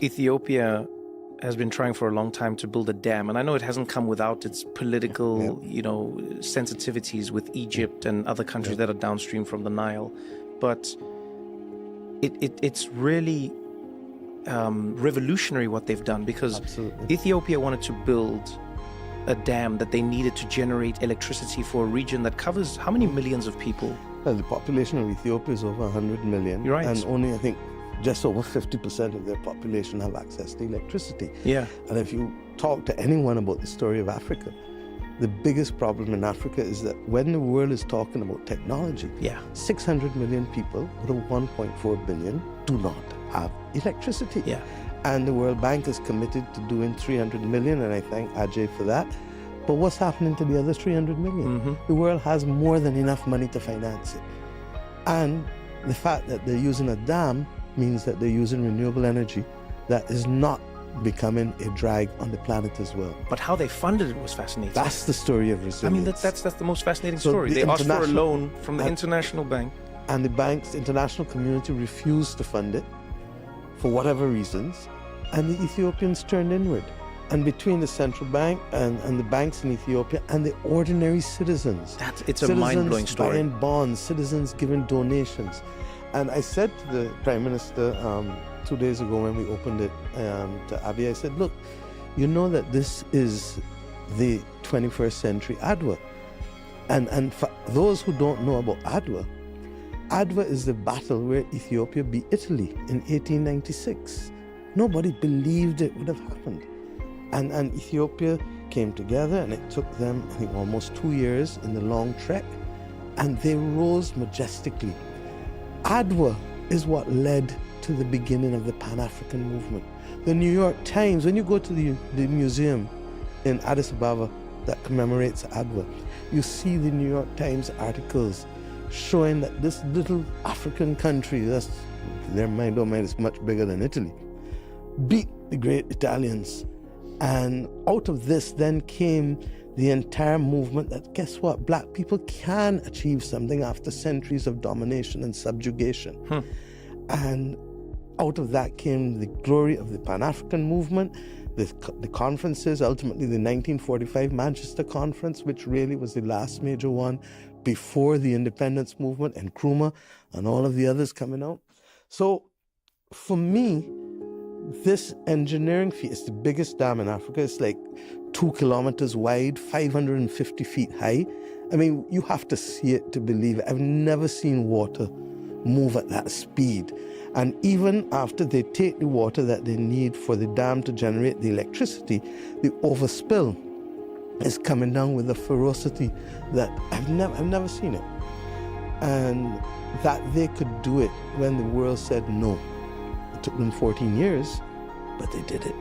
Ethiopia has been trying for a long time to build a dam, and I know it hasn't come without its political, sensitivities with Egypt and other countries that are downstream from the Nile, but it's really revolutionary what they've done, because Ethiopia wanted to build a dam that they needed to generate electricity for a region that covers how many millions of people? Well, the population of Ethiopia is over 100 million. You're right. And only, I think, just over 50% of their population have access to electricity. Yeah. And if you talk to anyone about the story of Africa, the biggest problem in Africa is that when the world is talking about technology, 600 million people out of 1.4 billion do not have electricity. Yeah. And the World Bank is committed to doing 300 million, and I thank Ajay for that. But what's happening to the other 300 million? The world has more than enough money to finance it. And the fact that they're using a dam means that they're using renewable energy that is not becoming a drag on the planet as well. But how they funded it was fascinating. That's the story of resilience. I mean, that's the most fascinating story. They asked for a loan from the International Bank. And the bank's international community refused to fund it for whatever reasons, and the Ethiopians turned inward. And between the central bank and the banks in Ethiopia and the ordinary citizens. It's a mind-blowing story. Citizens buying bonds, citizens giving donations. And I said to the Prime Minister 2 days ago when we opened it to Abiy, I said, look, you know that this is the 21st century Adwa. And for those who don't know about Adwa, Adwa is the battle where Ethiopia beat Italy in 1896. Nobody believed it would have happened. And Ethiopia came together, and it took them, I think, almost 2 years in the long trek, and they rose majestically. Adwa is what led to the beginning of the Pan-African movement. The New York Times, when you go to the museum in Addis Ababa that commemorates Adwa, you see the New York Times articles showing that this little African country, that's, their mind, oh mind, is much bigger than Italy, beat the great Italians. And out of this then came the entire movement that, guess what, black people can achieve something after centuries of domination and subjugation. And out of that came the glory of the Pan-African movement, the conferences, ultimately the 1945 Manchester Conference, which really was the last major one before the independence movement, and Nkrumah and all of the others coming out. So for me, this engineering feat is the biggest dam in Africa. It's like 2 kilometers wide, 550 feet high. I mean, you have to see it to believe it. I've never seen water move at that speed. And even after they take the water that they need for the dam to generate the electricity, the overspill is coming down with a ferocity that I've never seen it. And that they could do it when the world said no. It took them 14 years, but they did it.